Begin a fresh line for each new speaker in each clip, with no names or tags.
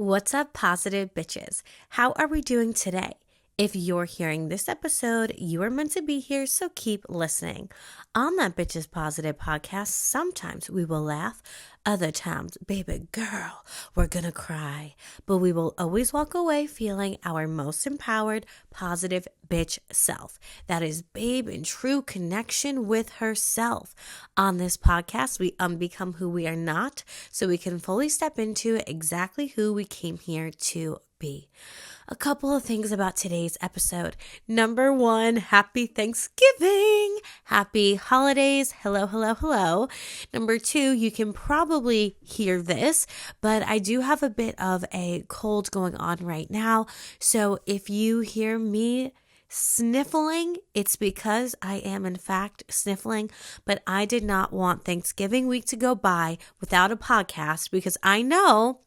What's up, positive bitches? How are we doing today? If you're hearing this episode, you are meant to be here, so keep listening. On that Bitches Positive podcast, sometimes we will laugh, other times, baby girl, we're gonna cry. But we will always walk away feeling our most empowered, positive bitch self. That is babe in true connection with herself. On this podcast, we unbecome who we are not so we can fully step into exactly who we came here to be. A couple of things about today's episode. Number one, happy Thanksgiving. Happy holidays. Hello, hello, hello. Number two, you can probably hear this, but I do have a bit of a cold going on right now. So if you hear me sniffling, it's because I am in fact sniffling, but I did not want Thanksgiving week to go by without a podcast because I know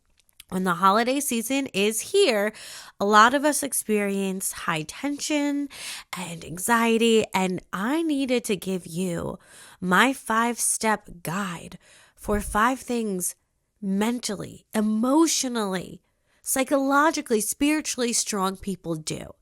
when the holiday season is here, a lot of us experience high tension and anxiety, and I needed to give you my 5-step guide for 5 things mentally, emotionally, psychologically, spiritually strong people do.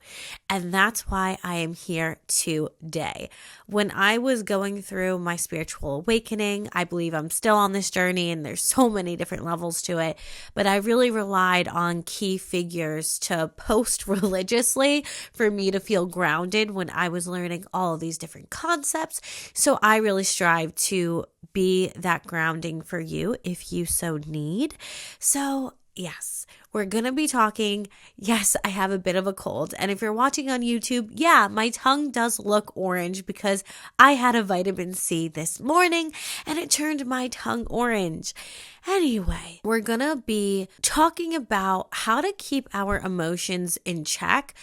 And that's why I am here today. When I was going through my spiritual awakening, I believe I'm still on this journey and there's so many different levels to it, but I really relied on key figures to post religiously for me to feel grounded when I was learning all of these different concepts. So I really strive to be that grounding for you if you so need. So yes, we're going to be talking. Yes, I have a bit of a cold. And if you're watching on YouTube, yeah, my tongue does look orange because I had a vitamin C this morning and it turned my tongue orange. Anyway, we're going to be talking about how to keep our emotions in check.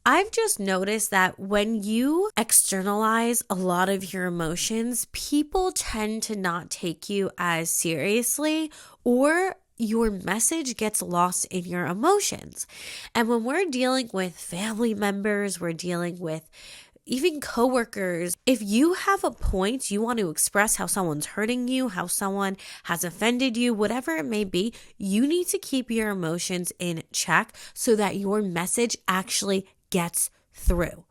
I've just noticed that when you externalize a lot of your emotions, people tend to not take you as seriously, or your message gets lost in your emotions. And when we're dealing with family members, we're dealing with even coworkers, if you have a point, you want to express how someone's hurting you, how someone has offended you, whatever it may be, you need to keep your emotions in check so that your message actually gets through.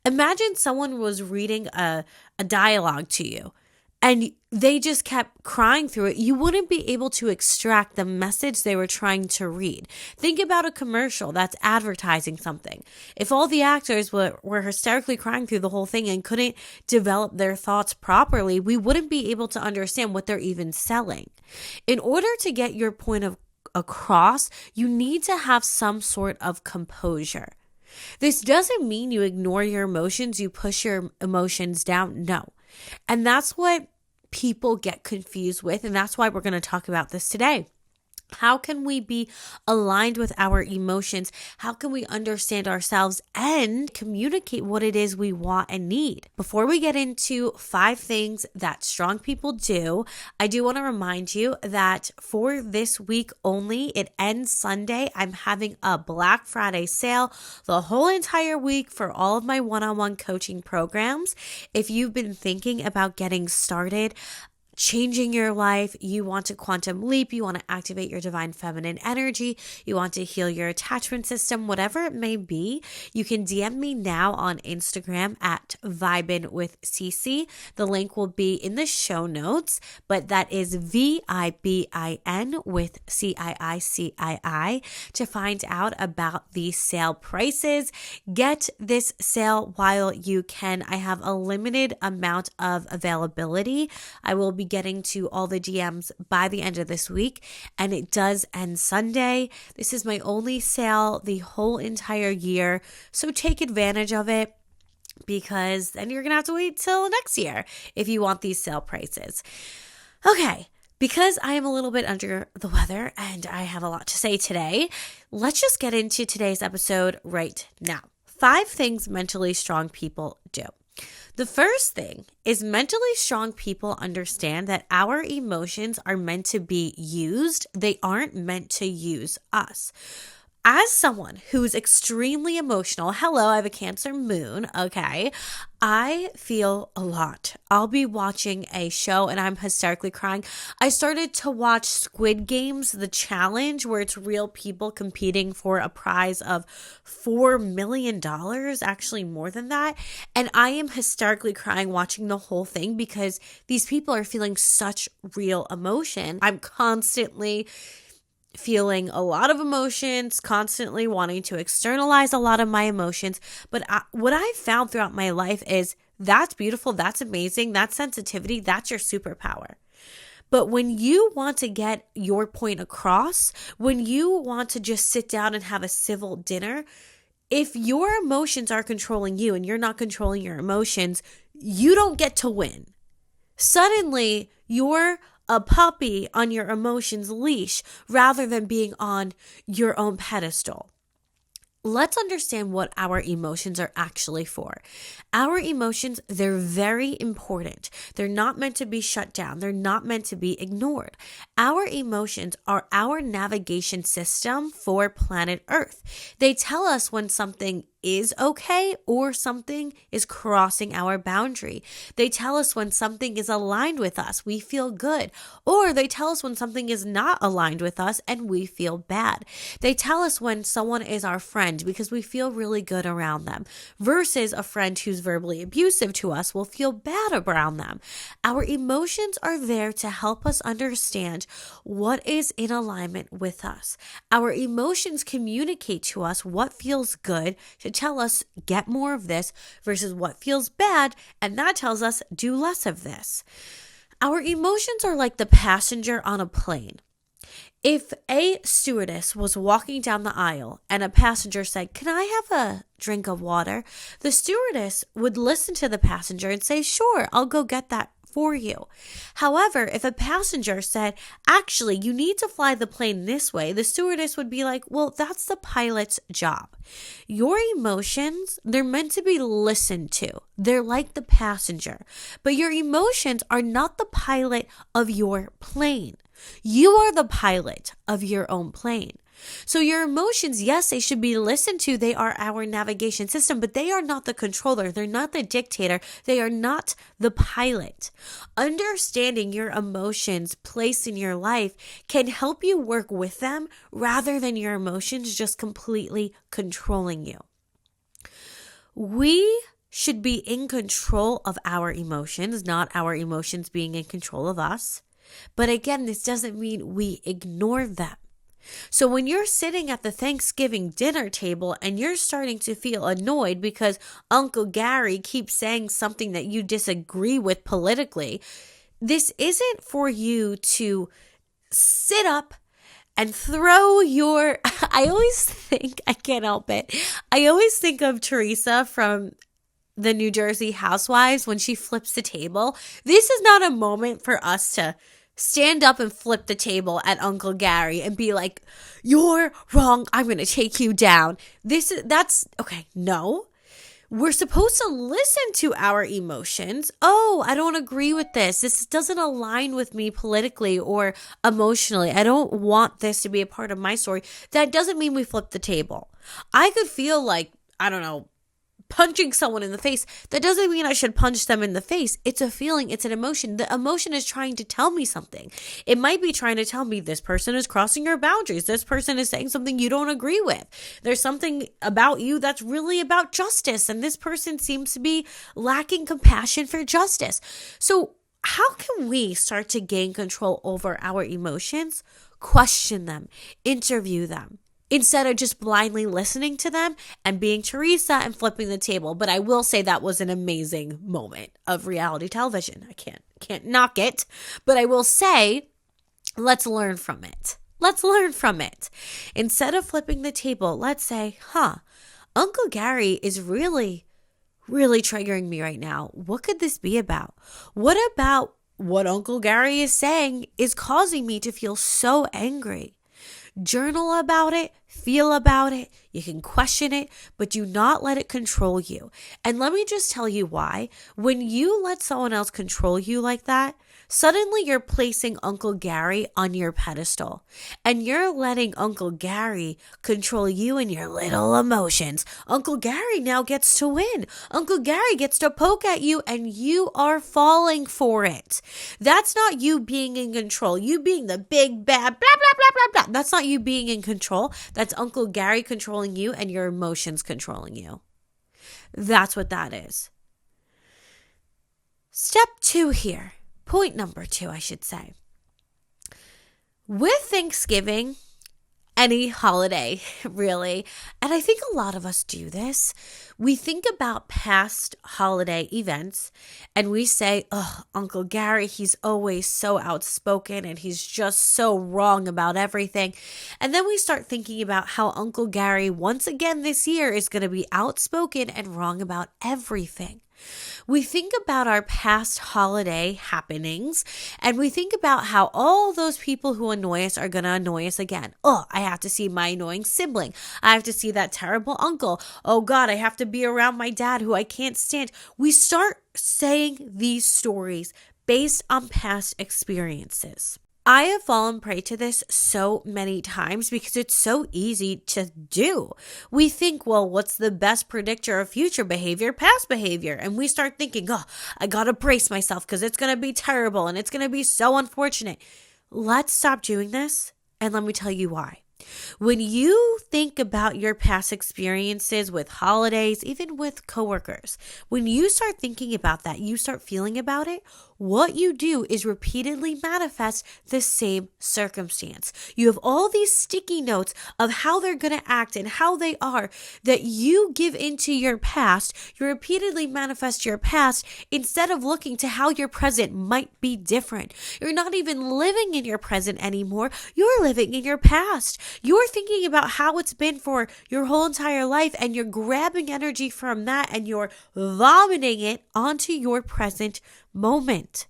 Imagine someone was reading a dialogue to you and they just kept crying through it. You wouldn't be able to extract the message they were trying to read. Think about a commercial that's advertising something. If all the actors were hysterically crying through the whole thing and couldn't develop their thoughts properly, we wouldn't be able to understand what they're even selling. In order to get your point across, you need to have some sort of composure. This doesn't mean you ignore your emotions, you push your emotions down. No. And that's what people get confused with. And that's why we're going to talk about this today. How can we be aligned with our emotions? How can we understand ourselves and communicate what it is we want and need? Before we get into 5 things that strong people do, I do want to remind you that for this week only, it ends Sunday. I'm having a Black Friday sale the whole entire week for all of my one-on-one coaching programs. If you've been thinking about getting started, changing your life, you want to quantum leap, you want to activate your divine feminine energy, you want to heal your attachment system, whatever it may be, you can DM me now on Instagram at vibinwithcc. The link will be in the show notes, but that is VIBIN with CIICII to find out about the sale prices. Get this sale while you can. I have a limited amount of availability. I will be getting to all the DMs by the end of this week, and it does end Sunday. This is my only sale the whole entire year, so take advantage of it, because then you're gonna have to wait till next year if you want these sale prices. Okay, because I am a little bit under the weather and I have a lot to say today, let's just get into today's episode right now. 5 things mentally strong people do. The first thing is mentally strong people understand that our emotions are meant to be used. They aren't meant to use us. As someone who's extremely emotional, hello, I have a Cancer moon, okay? I feel a lot. I'll be watching a show and I'm hysterically crying. I started to watch Squid Games, the challenge, where it's real people competing for a prize of $4 million, actually more than that. And I am hysterically crying watching the whole thing because these people are feeling such real emotion. I'm constantly feeling a lot of emotions, constantly wanting to externalize a lot of my emotions. But what I've found throughout my life is that's beautiful, that's amazing, that's sensitivity, that's your superpower. But when you want to get your point across, when you want to just sit down and have a civil dinner, if your emotions are controlling you and you're not controlling your emotions, you don't get to win. Suddenly, you're a puppy on your emotions leash rather than being on your own pedestal. Let's understand what our emotions are actually for. Our emotions, they're very important. They're not meant to be shut down. They're not meant to be ignored. Our emotions are our navigation system for planet Earth. They tell us when something is okay or something is crossing our boundary. They tell us when something is aligned with us, we feel good, or they tell us when something is not aligned with us and we feel bad. They tell us when someone is our friend because we feel really good around them versus a friend who's verbally abusive to us will feel bad around them. Our emotions are there to help us understand what is in alignment with us. Our emotions communicate to us what feels good to tell us get more of this versus what feels bad, and that tells us do less of this. Our emotions are like the passenger on a plane. If a stewardess was walking down the aisle and a passenger said, "Can I have a drink of water?" the stewardess would listen to the passenger and say, "Sure, I'll go get that for you." However, if a passenger said, "Actually, you need to fly the plane this way," the stewardess would be like, "Well, that's the pilot's job." Your emotions, they're meant to be listened to. They're like the passenger, but your emotions are not the pilot of your plane. You are the pilot of your own plane. So your emotions, yes, they should be listened to. They are our navigation system, but they are not the controller. They're not the dictator. They are not the pilot. Understanding your emotions placed in your life can help you work with them rather than your emotions just completely controlling you. We should be in control of our emotions, not our emotions being in control of us. But again, this doesn't mean we ignore them. So when you're sitting at the Thanksgiving dinner table and you're starting to feel annoyed because Uncle Gary keeps saying something that you disagree with politically, this isn't for you to sit up and throw your, I can't help it. I always think of Teresa from the New Jersey Housewives when she flips the table. This is not a moment for us to stand up and flip the table at Uncle Gary and be like, "You're wrong. I'm going to take you down." No. We're supposed to listen to our emotions. "Oh, I don't agree with this. This doesn't align with me politically or emotionally. I don't want this to be a part of my story." That doesn't mean we flip the table. I could feel like, I don't know, punching someone in the face. That doesn't mean I should punch them in the face. It's a feeling. It's an emotion. The emotion is trying to tell me something. It might be trying to tell me this person is crossing your boundaries. This person is saying something you don't agree with. There's something about you that's really about justice, and this person seems to be lacking compassion for justice. So how can we start to gain control over our emotions? Question them, interview them, instead of just blindly listening to them and being Teresa and flipping the table. But I will say that was an amazing moment of reality television. I can't knock it, but I will say, let's learn from it. Let's learn from it. Instead of flipping the table, let's say, Uncle Gary is really triggering me right now. What could this be about? What about what Uncle Gary is saying is causing me to feel so angry? Journal about it, feel about it. You can question it, but do not let it control you. And let me just tell you why. When you let someone else control you like that, Suddenly you're placing Uncle Gary on your pedestal and you're letting Uncle Gary control you and your little emotions. Uncle Gary now gets to win. Uncle Gary gets to poke at you and you are falling for it. That's not you being in control. You being the big bad blah, blah, blah, blah, blah. That's not you being in control. That's Uncle Gary controlling you and your emotions controlling you. That's what that is. Step 2 here. Point number 2, I should say. With Thanksgiving, any holiday, really, and I think a lot of us do this, we think about past holiday events and we say, oh, Uncle Gary, he's always so outspoken and he's just so wrong about everything. And then we start thinking about how Uncle Gary, once again this year, is going to be outspoken and wrong about everything. We think about our past holiday happenings and we think about how all those people who annoy us are going to annoy us again. Oh, I have to see my annoying sibling. I have to see that terrible uncle. Oh God, I have to be around my dad who I can't stand. We start saying these stories based on past experiences. I have fallen prey to this so many times because it's so easy to do. We think, well, what's the best predictor of future behavior? Past behavior. And we start thinking, oh, I got to brace myself because it's going to be terrible and it's going to be so unfortunate. Let's stop doing this. And let me tell you why. When you think about your past experiences with holidays, even with coworkers, when you start thinking about that, you start feeling about it, what you do is repeatedly manifest the same circumstance. You have all these sticky notes of how they're going to act and how they are that you give into your past. You repeatedly manifest your past instead of looking to how your present might be different. You're not even living in your present anymore. You're living in your past. You're thinking about how it's been for your whole entire life and you're grabbing energy from that and you're vomiting it onto your present moment.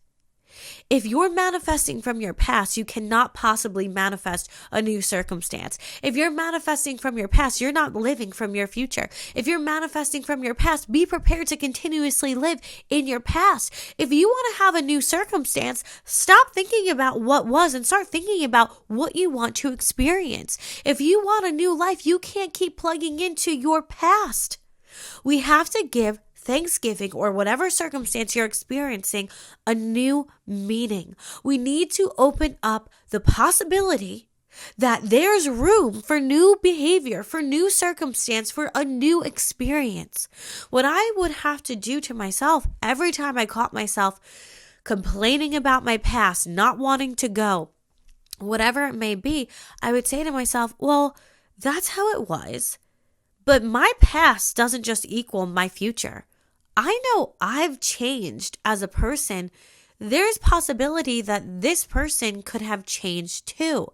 If you're manifesting from your past, you cannot possibly manifest a new circumstance. If you're manifesting from your past, you're not living from your future. If you're manifesting from your past, be prepared to continuously live in your past. If you want to have a new circumstance, stop thinking about what was and start thinking about what you want to experience. If you want a new life, you can't keep plugging into your past. We have to give Thanksgiving or whatever circumstance you're experiencing a new meaning. We need to open up the possibility that there's room for new behavior, for new circumstance, for a new experience. What I would have to do to myself every time I caught myself complaining about my past, not wanting to go, whatever it may be, I would say to myself, well, that's how it was. But my past doesn't just equal my future. I know I've changed as a person. There's possibility that this person could have changed too.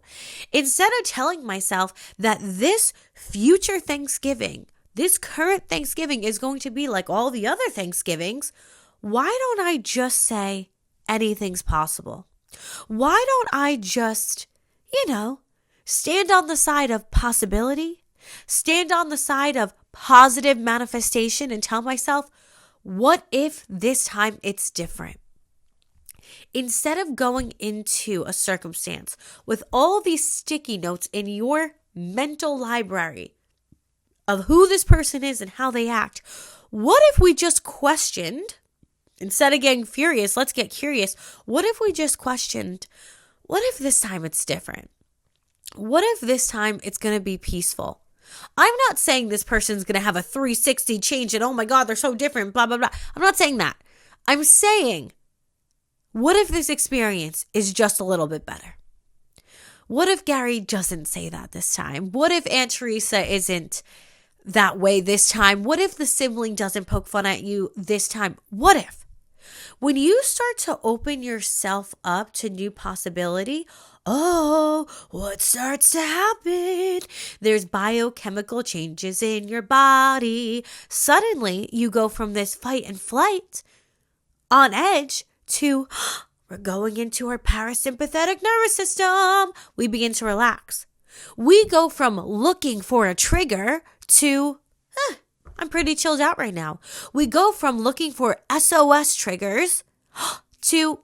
Instead of telling myself that this future Thanksgiving, this current Thanksgiving is going to be like all the other Thanksgivings, why don't I just say anything's possible? Why don't I just, stand on the side of possibility, stand on the side of positive manifestation and tell myself, what if this time it's different? Instead of going into a circumstance with all these sticky notes in your mental library of who this person is and how they act, what if we just questioned, instead of getting furious, let's get curious. What if we just questioned, what if this time it's different? What if this time it's going to be peaceful? I'm not saying this person's going to have a 360 change and oh my God, they're so different, blah, blah, blah. I'm not saying that. I'm saying, what if this experience is just a little bit better? What if Gary doesn't say that this time? What if Aunt Teresa isn't that way this time? What if the sibling doesn't poke fun at you this time? What if? When you start to open yourself up to new possibility, what starts to happen? There's biochemical changes in your body. Suddenly, you go from this fight and flight on edge to we're going into our parasympathetic nervous system. We begin to relax. We go from looking for a trigger to I'm pretty chilled out right now. We go from looking for SOS triggers to,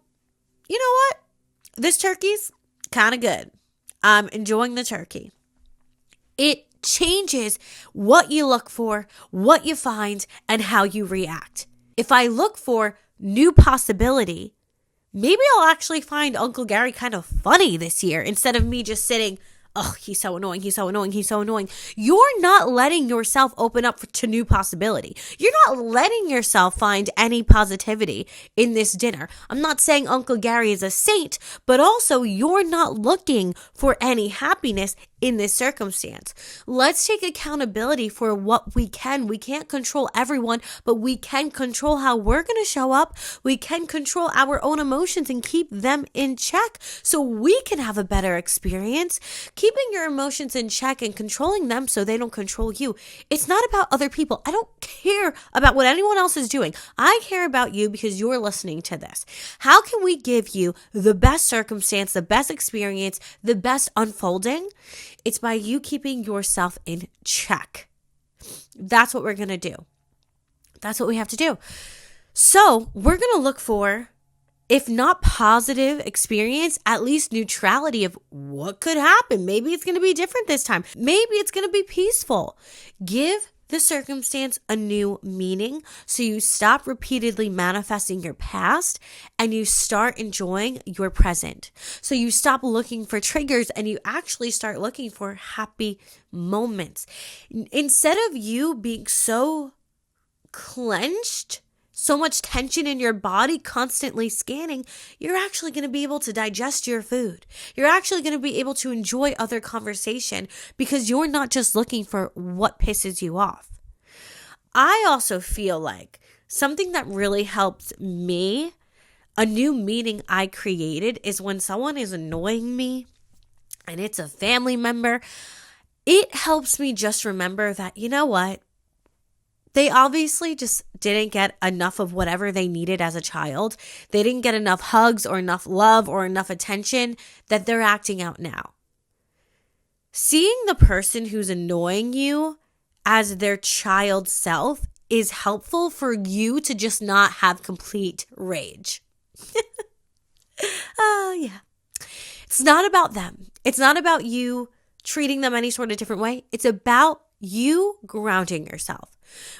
you know what? This turkey's kind of good. I'm enjoying the turkey. It changes what you look for, what you find, and how you react. If I look for new possibility, maybe I'll actually find Uncle Gary kind of funny this year instead of me just sitting, oh, he's so annoying, he's so annoying, he's so annoying. You're not letting yourself open up to new possibility. You're not letting yourself find any positivity in this dinner. I'm not saying Uncle Gary is a saint, but also you're not looking for any happiness in this circumstance. Let's take accountability for what we can. We can't control everyone, but we can control how we're going to show up. We can control our own emotions and keep them in check so we can have a better experience. Keeping your emotions in check and controlling them so they don't control you. It's not about other people. I don't care about what anyone else is doing. I care about you because you're listening to this. How can we give you the best circumstance, the best experience, the best unfolding? It's by you keeping yourself in check. That's what we're going to do. That's what we have to do. So we're going to look for, if not positive experience, at least neutrality of what could happen. Maybe it's going to be different this time. Maybe it's going to be peaceful. Give the circumstance a new meaning so you stop repeatedly manifesting your past and you start enjoying your present. So you stop looking for triggers and you actually start looking for happy moments. Instead of you being so clenched, so much tension in your body, constantly scanning, you're actually going to be able to digest your food. You're actually going to be able to enjoy other conversation because you're not just looking for what pisses you off. I also feel like something that really helps me, a new meaning I created, is when someone is annoying me and it's a family member, it helps me just remember that, you know what? They obviously just didn't get enough of whatever they needed as a child. They didn't get enough hugs or enough love or enough attention that they're acting out now. Seeing the person who's annoying you as their child self is helpful for you to just not have complete rage. Oh, yeah. It's not about them. It's not about you treating them any sort of different way. It's about you grounding yourself.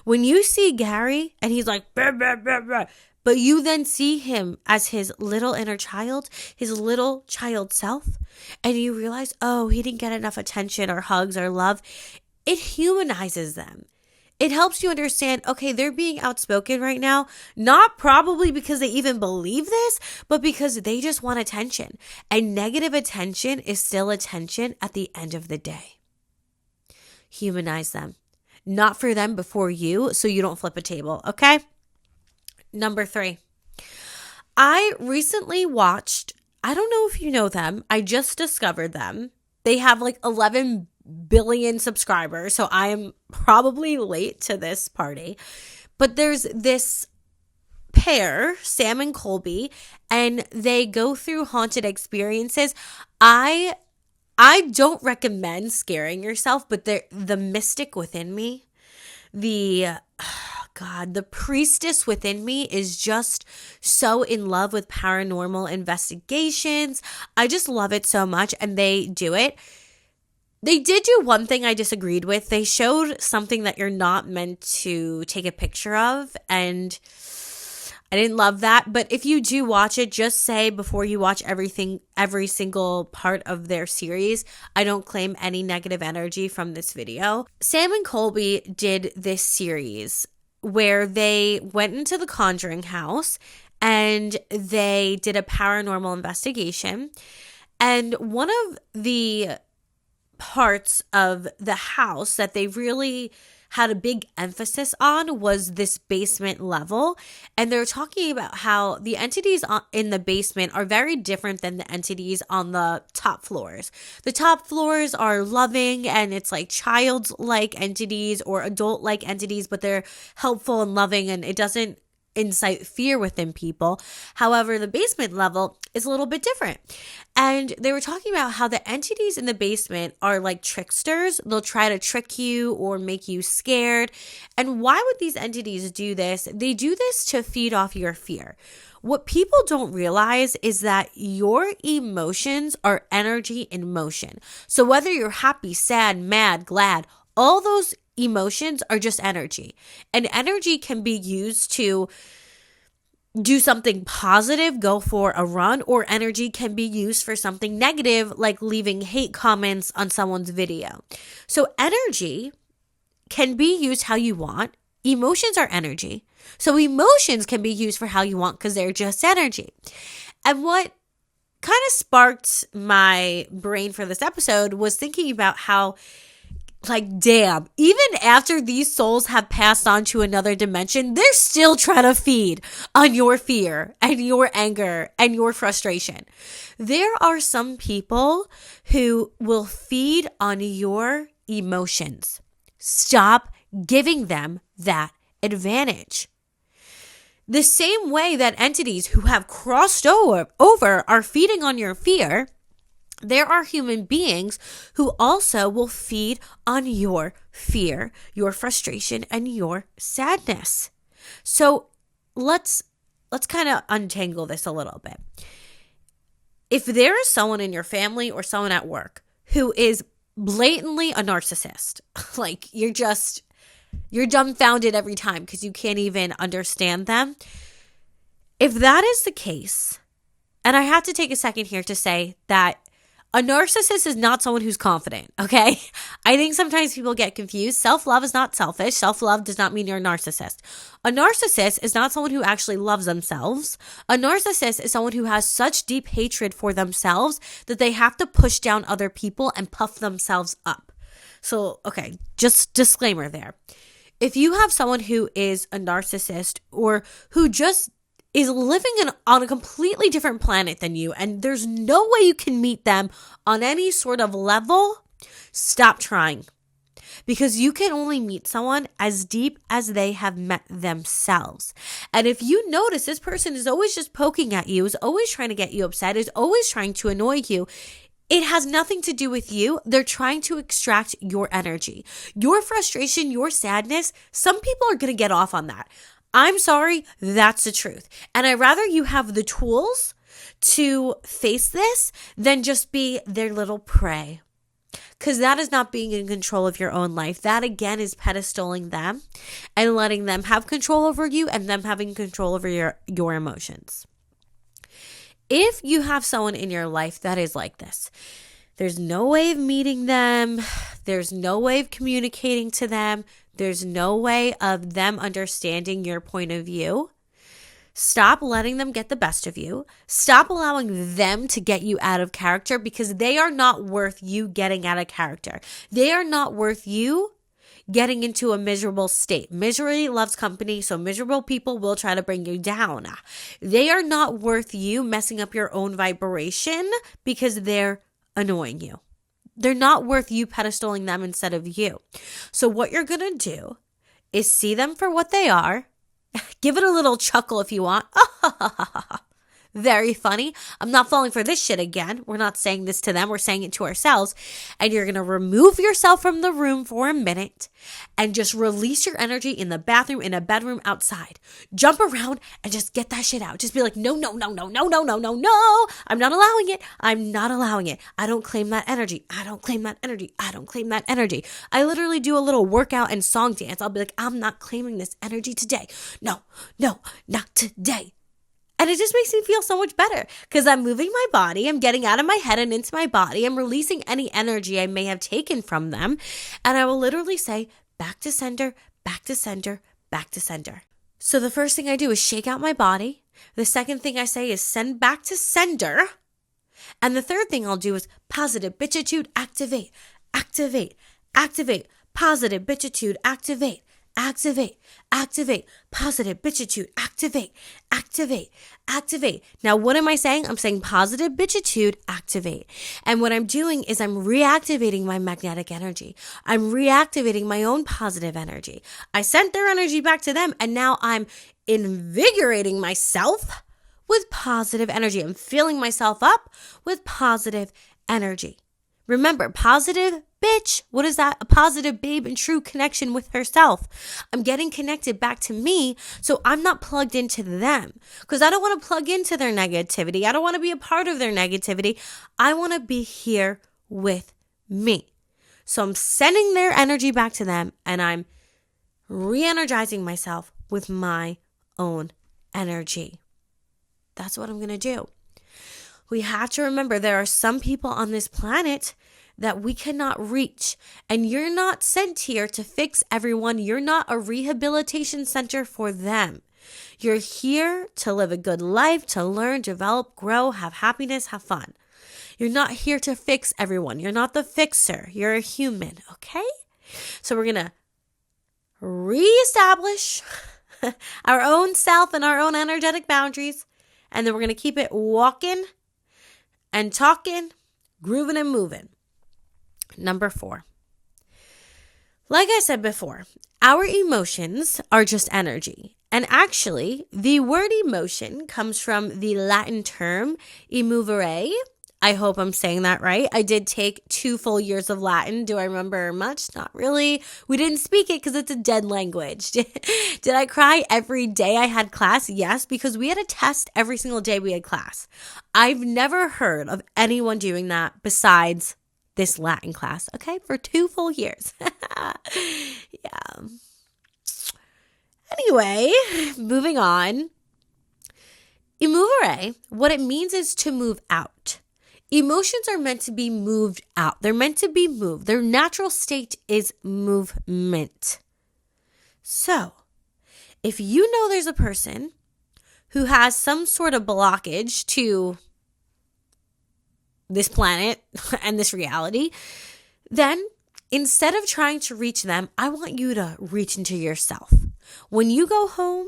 When you see Gary and he's like, bah, bah, bah, bah, but you then see him as his little inner child, his little child self, and you realize, oh, he didn't get enough attention or hugs or love, it humanizes them. It helps you understand, okay, they're being outspoken right now, not probably because they even believe this, but because they just want attention. And negative attention is still attention at the end of the day. Humanize them. Not for them, before you, so you don't flip a table, okay? Number 3. I recently watched, I don't know if you know them, I just discovered them. They have like 11 billion subscribers, so I am probably late to this party. But there's this pair, Sam and Colby, and they go through haunted experiences. I don't recommend scaring yourself, but the mystic within me, the priestess within me is just so in love with paranormal investigations. I just love it so much, and they do it. They did do one thing I disagreed with. They showed something that you're not meant to take a picture of, and I didn't love that. But if you do watch it, just say before you watch every single part of their series, I don't claim any negative energy from this video. Sam and Colby did this series where they went into the Conjuring house and they did a paranormal investigation. And one of the parts of the house that they really had a big emphasis on was this basement level. And they're talking about how the entities in the basement are very different than the entities on the top floors. The top floors are loving and it's like childlike entities or adult-like entities, but they're helpful and loving, and it doesn't incite fear within people. However, the basement level is a little bit different. And they were talking about how the entities in the basement are like tricksters. They'll try to trick you or make you scared. And why would these entities do this? They do this to feed off your fear. What people don't realize is that your emotions are energy in motion. So whether you're happy, sad, mad, glad, all those emotions are just energy. And energy can be used to do something positive, go for a run, or energy can be used for something negative, like leaving hate comments on someone's video. So energy can be used how you want. Emotions are energy. So emotions can be used for how you want because they're just energy. And what kind of sparked my brain for this episode was thinking about how, like, damn, even after these souls have passed on to another dimension, they're still trying to feed on your fear and your anger and your frustration. There are some people who will feed on your emotions. Stop giving them that advantage. The same way that entities who have crossed over are feeding on your fear, there are human beings who also will feed on your fear, your frustration, and your sadness. So let's kind of untangle this a little bit. If there is someone in your family or someone at work who is blatantly a narcissist, like you're dumbfounded every time because you can't even understand them. If that is the case, and I have to take a second here to say that a narcissist is not someone who's confident, okay? I think sometimes people get confused. Self-love is not selfish. Self-love does not mean you're a narcissist. A narcissist is not someone who actually loves themselves. A narcissist is someone who has such deep hatred for themselves that they have to push down other people and puff themselves up. So, okay, just disclaimer there. If you have someone who is a narcissist or who just is living on a completely different planet than you, and there's no way you can meet them on any sort of level, stop trying. Because you can only meet someone as deep as they have met themselves. And if you notice this person is always just poking at you, is always trying to get you upset, is always trying to annoy you, it has nothing to do with you. They're trying to extract your energy. Your frustration, your sadness, some people are going to get off on that. I'm sorry, that's the truth. And I'd rather you have the tools to face this than just be their little prey. Because that is not being in control of your own life. That, again, is pedestaling them and letting them have control over you and them having control over your emotions. If you have someone in your life that is like this, there's no way of meeting them. There's no way of communicating to them. There's no way of them understanding your point of view. Stop letting them get the best of you. Stop allowing them to get you out of character because they are not worth you getting out of character. They are not worth you getting into a miserable state. Misery loves company, so miserable people will try to bring you down. They are not worth you messing up your own vibration because they're annoying you. They're not worth you pedestaling them instead of you. So what you're going to do is see them for what they are. Give it a little chuckle if you want. Very funny. I'm not falling for this shit again. We're not saying this to them. We're saying it to ourselves. And you're going to remove yourself from the room for a minute and just release your energy in the bathroom, in a bedroom, outside. Jump around and just get that shit out. Just be like, no, no, no, no, no, no, no, no, no. I'm not allowing it. I'm not allowing it. I don't claim that energy. I don't claim that energy. I don't claim that energy. I literally do a little workout and song dance. I'll be like, I'm not claiming this energy today. No, no, not today. And it just makes me feel so much better because I'm moving my body. I'm getting out of my head and into my body. I'm releasing any energy I may have taken from them. And I will literally say, back to sender, back to sender, back to sender. So the first thing I do is shake out my body. The second thing I say is send back to sender. And the third thing I'll do is positive bitchitude, activate, activate, activate, positive bitchitude, activate. Activate, activate, positive bitchitude, activate, activate, activate. Now, what am I saying? I'm saying positive bitchitude, activate. And what I'm doing is I'm reactivating my magnetic energy. I'm reactivating my own positive energy. I sent their energy back to them, and now I'm invigorating myself with positive energy. I'm filling myself up with positive energy. Remember, positive bitch. What is that? A positive babe and true connection with herself. I'm getting connected back to me, so I'm not plugged into them, because I don't want to plug into their negativity. I don't want to be a part of their negativity. I want to be here with me. So I'm sending their energy back to them, and I'm re-energizing myself with my own energy. That's what I'm going to do. We have to remember there are some people on this planet that we cannot reach. And you're not sent here to fix everyone. You're not a rehabilitation center for them. You're here to live a good life, to learn, develop, grow, have happiness, have fun. You're not here to fix everyone. You're not the fixer. You're a human, okay? So we're going to reestablish our own self and our own energetic boundaries. And then we're going to keep it walking and talking, grooving and moving. Number 4. Like I said before, our emotions are just energy. And actually, the word emotion comes from the Latin term emovere. I hope I'm saying that right. I did take 2 full years of Latin. Do I remember much? Not really. We didn't speak it because it's a dead language. Did I cry every day I had class? Yes, because we had a test every single day we had class. I've never heard of anyone doing that besides this Latin class, okay, for 2 full years. Yeah. Anyway, moving on. Emovere, what it means is to move out. Emotions are meant to be moved out. They're meant to be moved. Their natural state is movement. So, if you know there's a person who has some sort of blockage to this planet and this reality, then instead of trying to reach them, I want you to reach into yourself. When you go home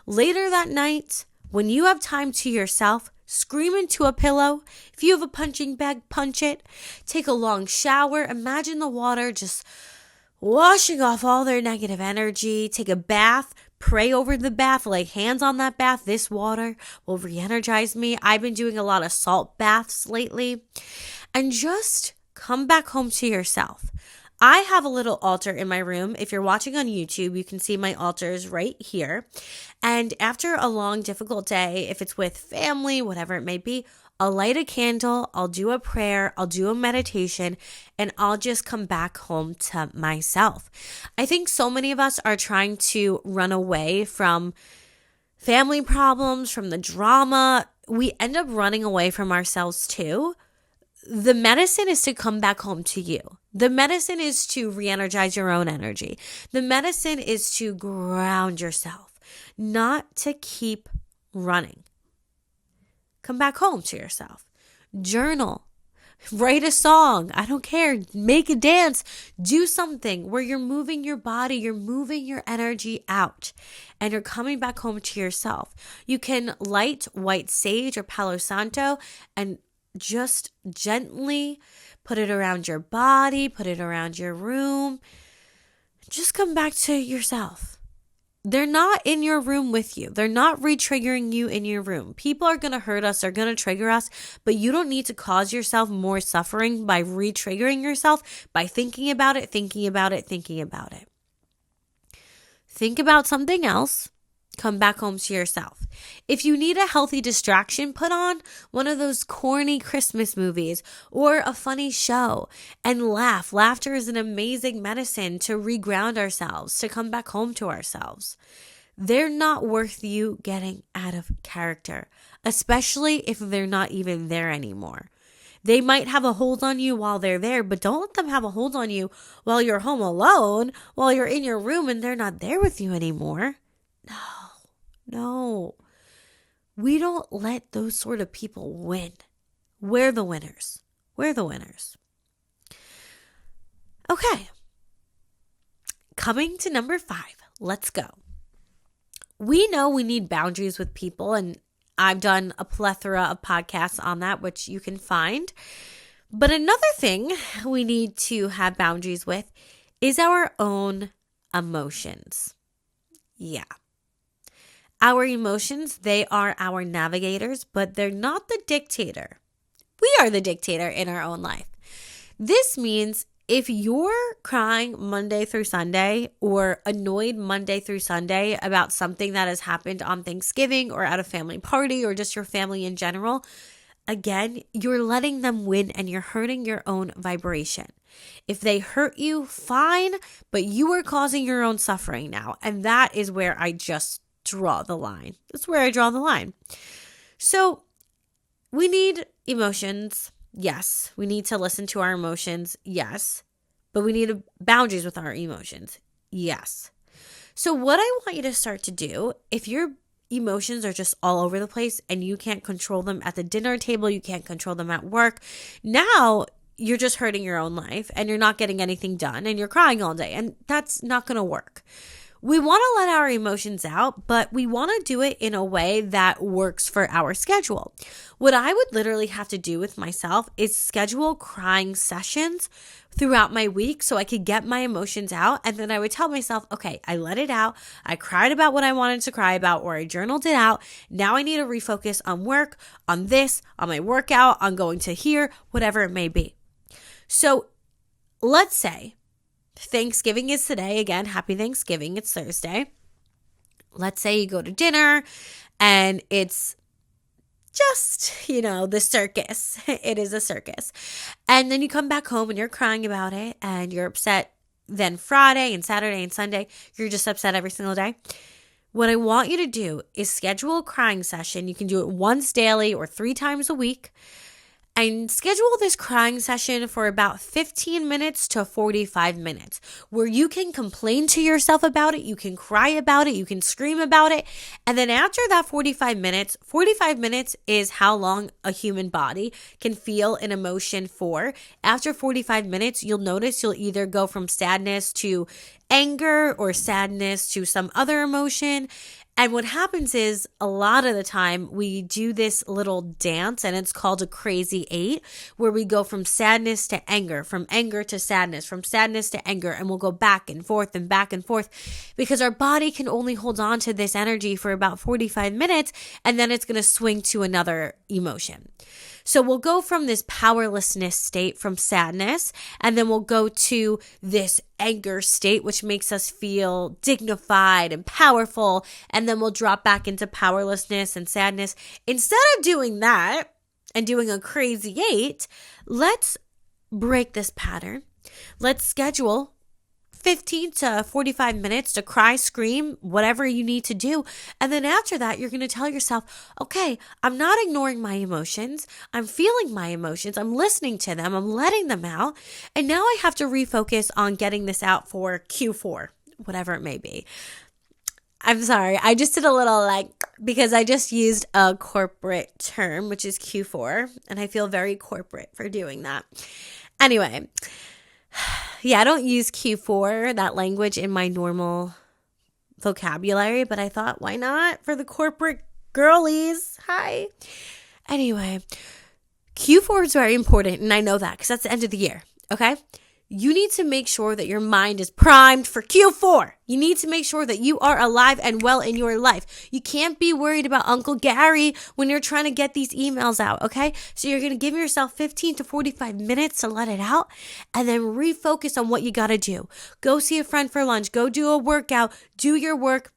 later that night, when you have time to yourself, scream into a pillow. If you have a punching bag, punch it. Take a long shower. Imagine the water just washing off all their negative energy. Take a bath. Pray over the bath. Lay hands on that bath. This water will re-energize me. I've been doing a lot of salt baths lately. And just come back home to yourself. I have a little altar in my room. If you're watching on YouTube, you can see my altars right here. And after a long, difficult day, if it's with family, whatever it may be, I'll light a candle, I'll do a prayer, I'll do a meditation, and I'll just come back home to myself. I think so many of us are trying to run away from family problems, from the drama. We end up running away from ourselves too. The medicine is to come back home to you. The medicine is to re-energize your own energy. The medicine is to ground yourself, not to keep running. Come back home to yourself. Journal. Write a song. I don't care. Make a dance. Do something where you're moving your body, you're moving your energy out, and you're coming back home to yourself. You can light white sage or Palo Santo and just gently put it around your body, put it around your room. Just come back to yourself. They're not in your room with you. They're not re-triggering you in your room. People are going to hurt us, are going to trigger us, but you don't need to cause yourself more suffering by re-triggering yourself, by thinking about it, thinking about it, thinking about it. Think about something else. Come back home to yourself. If you need a healthy distraction, put on one of those corny Christmas movies or a funny show and laugh. Laughter is an amazing medicine to reground ourselves, to come back home to ourselves. They're not worth you getting out of character, especially if they're not even there anymore. They might have a hold on you while they're there, but don't let them have a hold on you while you're home alone, while you're in your room and they're not there with you anymore. No, we don't let those sort of people win. We're the winners. We're the winners. Okay. Coming to number 5. Let's go. We know we need boundaries with people, and I've done a plethora of podcasts on that, which you can find. But another thing we need to have boundaries with is our own emotions. Yeah. Our emotions, they are our navigators, but they're not the dictator. We are the dictator in our own life. This means if you're crying Monday through Sunday or annoyed Monday through Sunday about something that has happened on Thanksgiving or at a family party or just your family in general, again, you're letting them win and you're hurting your own vibration. If they hurt you, fine, but you are causing your own suffering now. And that is where I just draw the line. That's where I draw the line. So we need emotions. Yes. We need to listen to our emotions. Yes. But we need boundaries with our emotions. Yes. So what I want you to start to do, if your emotions are just all over the place and you can't control them at the dinner table, you can't control them at work, now you're just hurting your own life and you're not getting anything done and you're crying all day, and that's not going to work. We want to let our emotions out, but we want to do it in a way that works for our schedule. What I would literally have to do with myself is schedule crying sessions throughout my week so I could get my emotions out. And then I would tell myself, okay, I let it out. I cried about what I wanted to cry about, or I journaled it out. Now I need to refocus on work, on this, on my workout, on going to here, whatever it may be. So let's say Thanksgiving is today. Again, happy Thanksgiving. It's Thursday. Let's say you go to dinner and it's just, the circus. It is a circus. And then you come back home and you're crying about it and you're upset. Then Friday and Saturday and Sunday, you're just upset every single day. What I want you to do is schedule a crying session. You can do it once daily or 3 times a week. And schedule this crying session for about 15 minutes to 45 minutes where you can complain to yourself about it, you can cry about it, you can scream about it. And then after that 45 minutes is how long a human body can feel an emotion for. After 45 minutes, you'll notice you'll either go from sadness to anger or sadness to some other emotion. And what happens is a lot of the time we do this little dance, and it's called a crazy 8, where we go from sadness to anger, from anger to sadness, from sadness to anger, and we'll go back and forth because our body can only hold on to this energy for about 45 minutes, and then it's going to swing to another emotion. So we'll go from this powerlessness state, from sadness, and then we'll go to this anger state, which makes us feel dignified and powerful. And then we'll drop back into powerlessness and sadness. Instead of doing that and doing a crazy 8, let's break this pattern. Let's schedule 15 to 45 minutes to cry, scream, whatever you need to do. And then after that, you're going to tell yourself, okay, I'm not ignoring my emotions. I'm feeling my emotions. I'm listening to them. I'm letting them out. And now I have to refocus on getting this out for Q4, whatever it may be. I'm sorry. I just did a little because I just used a corporate term, which is Q4. And I feel very corporate for doing that. Anyway. Yeah, I don't use Q4, that language, in my normal vocabulary, but I thought, why not for the corporate girlies? Hi. Anyway, Q4 is very important, and I know that because that's the end of the year, okay? You need to make sure that your mind is primed for Q4. You need to make sure that you are alive and well in your life. You can't be worried about Uncle Gary when you're trying to get these emails out, okay? So you're going to give yourself 15 to 45 minutes to let it out and then refocus on what you got to do. Go see a friend for lunch. Go do a workout. Do your work.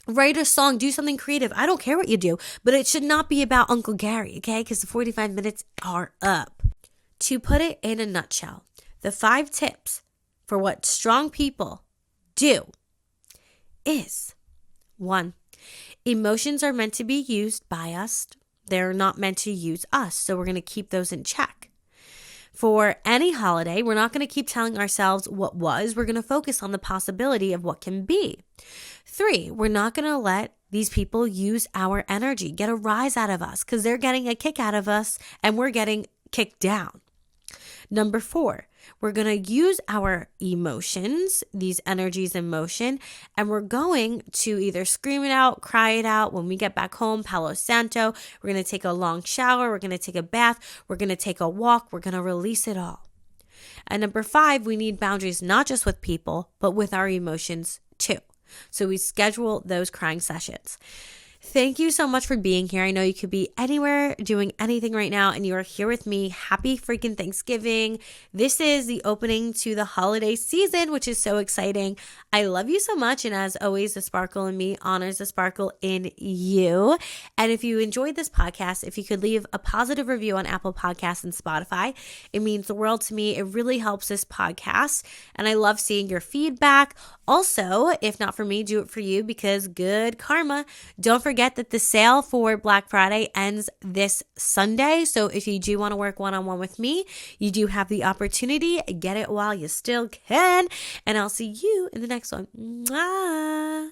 Write a song. Do something creative. I don't care what you do, but it should not be about Uncle Gary, okay? Because the 45 minutes are up. To put it in a nutshell, the 5 tips for what strong people do is 1, emotions are meant to be used by us. They're not meant to use us. So we're going to keep those in check. For any holiday, we're not going to keep telling ourselves what was. We're going to focus on the possibility of what can be. 3, we're not going to let these people use our energy, get a rise out of us because they're getting a kick out of us and we're getting kicked down. Number 4, we're going to use our emotions, these energies in motion, and we're going to either scream it out, cry it out. When we get back home, Palo Santo, we're going to take a long shower, we're going to take a bath, we're going to take a walk, we're going to release it all. And number 5, we need boundaries not just with people, but with our emotions too. So we schedule those crying sessions. Thank you so much for being here. I know you could be anywhere doing anything right now, and you are here with me. Happy freaking Thanksgiving. This is the opening to the holiday season, which is so exciting. I love you so much. And as always, the sparkle in me honors the sparkle in you. And if you enjoyed this podcast, if you could leave a positive review on Apple Podcasts and Spotify, it means the world to me. It really helps this podcast. And I love seeing your feedback. Also, if not for me, do it for you, because good karma. Don't forget that the sale for Black Friday ends this Sunday. So if you do want to work one-on-one with me, you do have the opportunity. Get it while you still can. And I'll see you in the next one. Mwah.